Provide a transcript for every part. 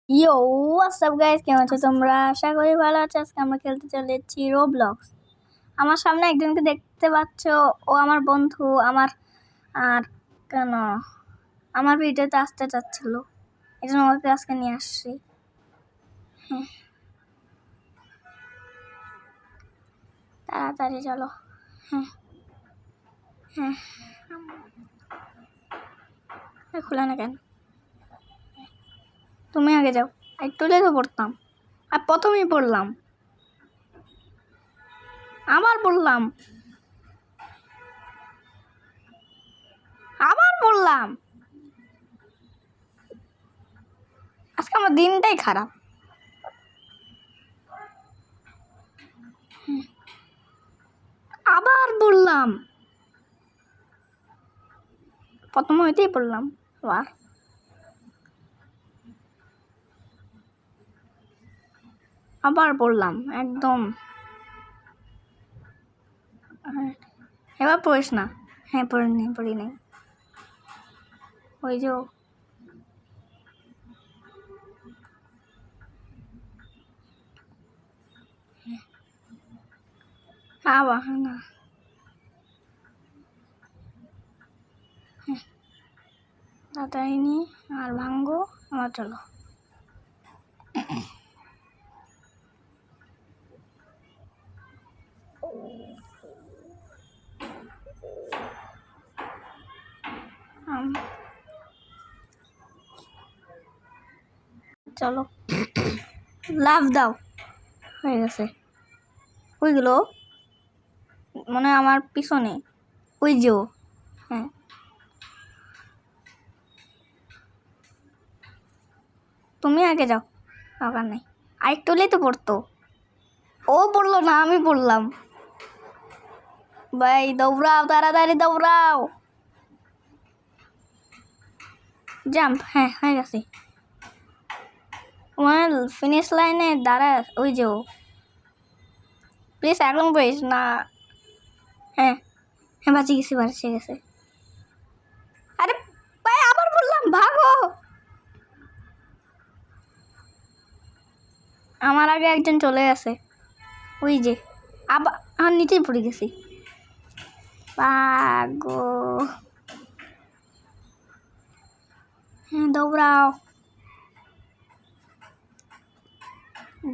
ইয়ো WhatsApp guys, কেমন আছো তোমরা? আশা করি ভালো আছো। আজকে আমরা খেলতে চলেছি রোবলক্স। আমার সামনে একজনকে দেখতে পাচ্ছ, ও আমার বন্ধু। আর কেন আমার ভিডিওতে আসতে চাচ্ছিল, এই জন্য ওকে আজকে নিয়ে আসছি। হ্যাঁ, তাড়াতাড়ি চলো। হ্যাঁ হ্যাঁ, খোলা না কেন? তুমি আগে যাও। একটু লেগে পড়তাম, আর প্রথমেই পড়লাম, আবার পড়লাম, আবার পড়লাম। আজকে আমার দিনটাই খারাপ। আবার পড়লাম, প্রথম হইতেই পড়লাম। আবার পড়লাম একদম। এবার পড়িস না। হ্যাঁ, পড়ি নাই। ওই যে আবার না, তাড়াতাড়ি নিয়ে আর ভাঙ্গো। আমার চলো। চলো, লাভ দাও। হয়ে গেছে। ওইগুলো মনে হয় আমার পিছনে। ওই যে হ্যাঁ, তুমি আগে যাও, দরকার নেই। আরেকটু হলেই তো পড়তো। ও পড়লো না, আমি পড়লাম। ভাই দৌড়াও, তাড়াতাড়ি দৌড়াও। জাম্প, হ্যাঁ হয়ে গেছে। আমার ফিনিশ লাইনে দাঁড়া। ওই যে প্লিজ এখন বলিস না। হ্যাঁ হ্যাঁ, বাঁচিয়ে গেছে। আরে ভাই, আবার বললাম ভাগো। আমার আগে একজন চলে গেছে। ওই যে আবার আমার নিচেই পড়ে গেছি। ভাগো। হ্যাঁ, দৌড়াও।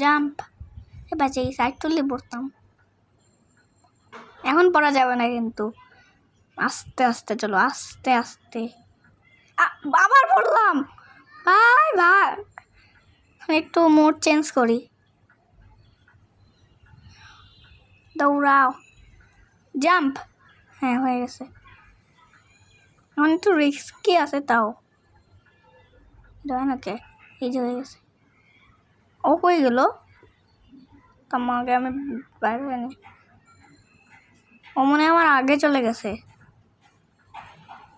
জাম্প। বাঁচিয়ে গেছি, আর তুললে পড়তাম। এখন পড়া যাবে না কিন্তু। আস্তে আস্তে চলো, আস্তে আস্তে। আবার পড়লাম। ভাই ভাই, একটু মোড চেঞ্জ করি। দৌড়াও, জাম্প। হ্যাঁ হয়ে গেছে। এখন একটু রিস্কি আছে তাও। নাকি এই যে হয়ে গেছে। ও হয়ে গেল, তোমাকে আমি বাইরে হয়নি। ও মনে হয় আমার আগে চলে গেছে।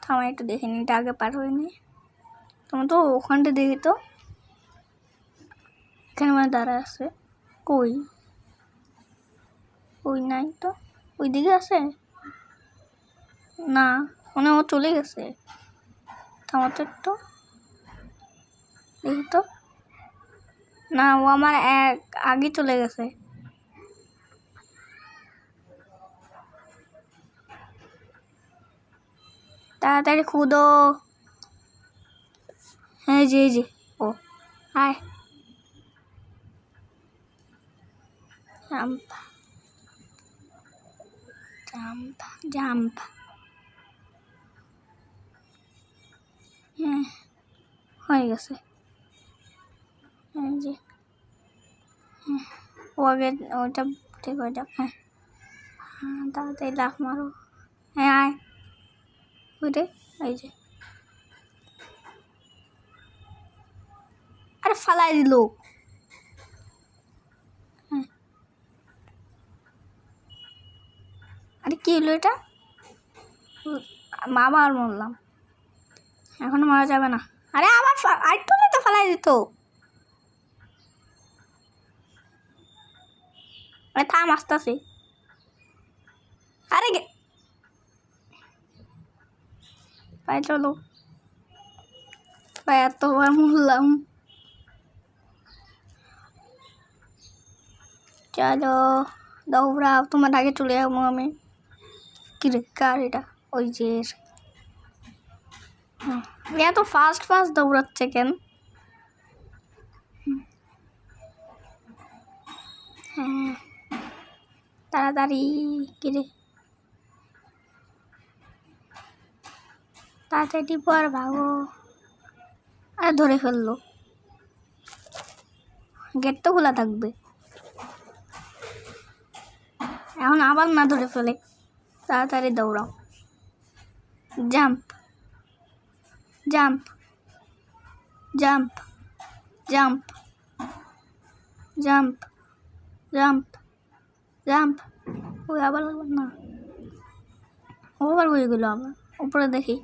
থামা, একটু দেখে নি, এটা আগে পার হয়নি। তুমি তো ওখানটা দেখি তো, এখানে মানে দাঁড়া আছে। কই ওই নাই তো, ওই দিকে আছে না, মানে ও চলে গেছে। থামাতো একটু দেখি তো। না, ও আমার আগে চলে গেছে। তাড়াতাড়ি খুদো। হ্যাঁ, জি ও হায়। Jump jump jump. হ্যাঁ হয়ে গেছে। হ্যাঁ জি, ও আগে ওইটা ঠিক হয়ে যাক। হ্যাঁ হ্যাঁ, তাড়াতাড়ি লাফ মারো। হ্যাঁ আয়, ওইটাই। এই যে, আরে ফালাই দিল। আরে কি হলো এটা? আবার মরলাম। এখনো মারা যাবে না। আরে আবার আরেকটু তো ফালাই দিত। আরে থাম, আসতেছি। আরে ভাই চলো ভাই, এতবার মরলাম। চলো দৌড়াও, তোমার আগে চলে যাবো আমি। কিরে কার এটা? ওই যে এত ফাস্ট ফাস্ট দৌড়াচ্ছে কেন? হ্যাঁ তাড়াতাড়ি, কিরে তাড়াতাড়ি পর ভাগো। আর ধরে ফেললো, গেট তো খোলা থাকবে। এখন আবার না ধরে ফেলে, তাড়াতাড়ি দৌড়াও। Jump jump jump jump jump jump jump. ওই আবার না, ও আবার হয়ে গেল। আবার উপরে দেখি।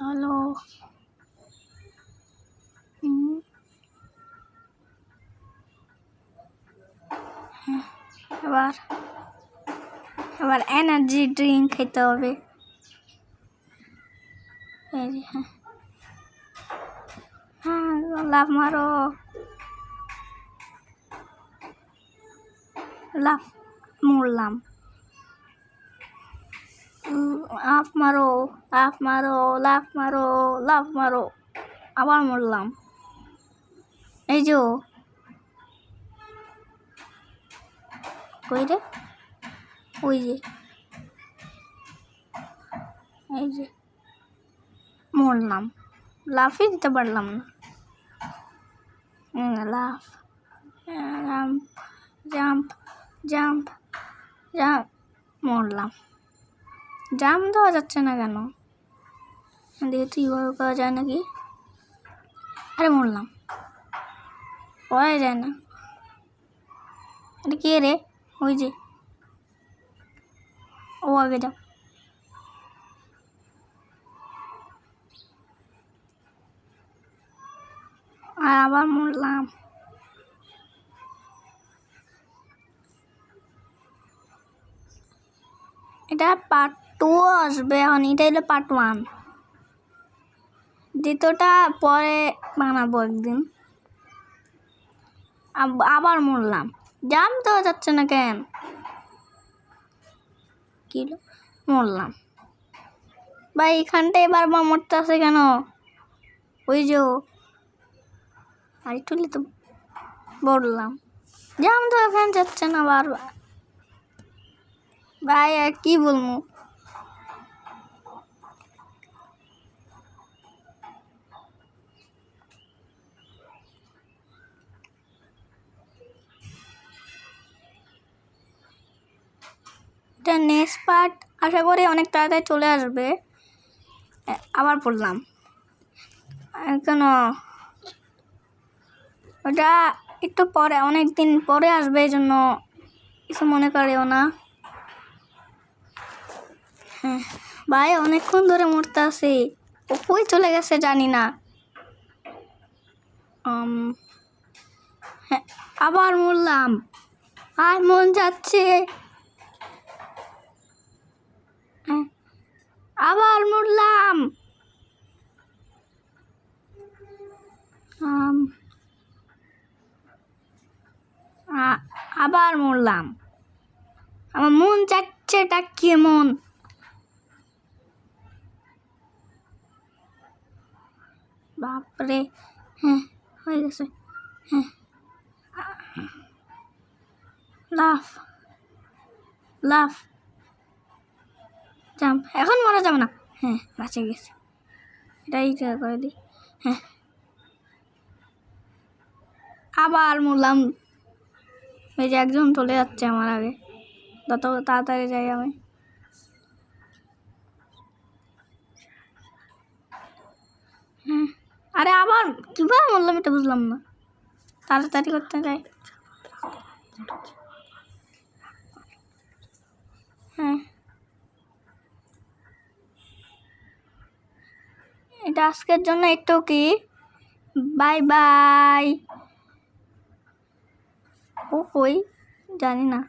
হ্যালো, এবার এবার এনার্জি ড্রিঙ্ক খেতে হবে। হ্যাঁ হ্যাঁ, লাফ মারো, লাফ। মরলাম। লাফ মারো, লাফ মারো, লাফ মারো, লাফ মারো। আবার মরলাম। এই যে কই রে? ওই যে, এই যে মরলাম। লাফই দিতে পারলাম না। লাফ, জাম্প জাম্প জাম্প জাম্প। মরলাম। জাম্প দেওয়া যাচ্ছে না কেন? দেখি তো কীভাবে করা যায় নাকি। আরে মরলাম, করা যায় না। এটা কে রে? ওই যে, ও আগে যাও। আর আবার মরলাম। এটা পার্ট 2 আসবে এখন। এটা হলো পার্ট 1। দ্বিতীয়টা পরে বানাবো একদিন। আবার মরলাম। জাম্প দেওয়া যাচ্ছে না কেন? কি মরলাম ভাই, এখানটায় বারবার মরতে আসে কেন? ওই যে আর একটু তো বললাম, জাম্প দেওয়া কেন যাচ্ছে না বারবার? ভাই আর কি বলবো। এটা নেক্সট পার্ট আশা করি অনেক তাড়াতাড়ি চলে আসবে। আবার পড়লাম কেন? ওটা একটু পরে, অনেক দিন পরে আসবে, এই জন্য কিছু মনে করিও না। হ্যাঁ ভাই, অনেকক্ষণ ধরে মরতে আসে। ও কই চলে গেছে জানি না। হ্যাঁ আবার মরলাম। আর মন যাচ্ছে। আবার মরলাম। আবার মরলাম। আমার মন যাচ্ছে, এটা কেমন? বাপরে। হ্যাঁ হয়ে গেছে। হ্যাঁ লাফ লাফ জাম্প। এখন মরা যাবে না। হ্যাঁ বাঁচে গেছে। এটাই করে দিই। হ্যাঁ আবার মরলাম। এই যে একজন চলে যাচ্ছে আমার আগে, যত তাড়াতাড়ি যাই আমি। হ্যাঁ আরে আবার কীভাবে মরলাম এটা বুঝলাম না। তাড়াতাড়ি করতে যাই। হ্যাঁ এটা আজকের জন্য একটু কি, বাই বাই। ও কই জানি না।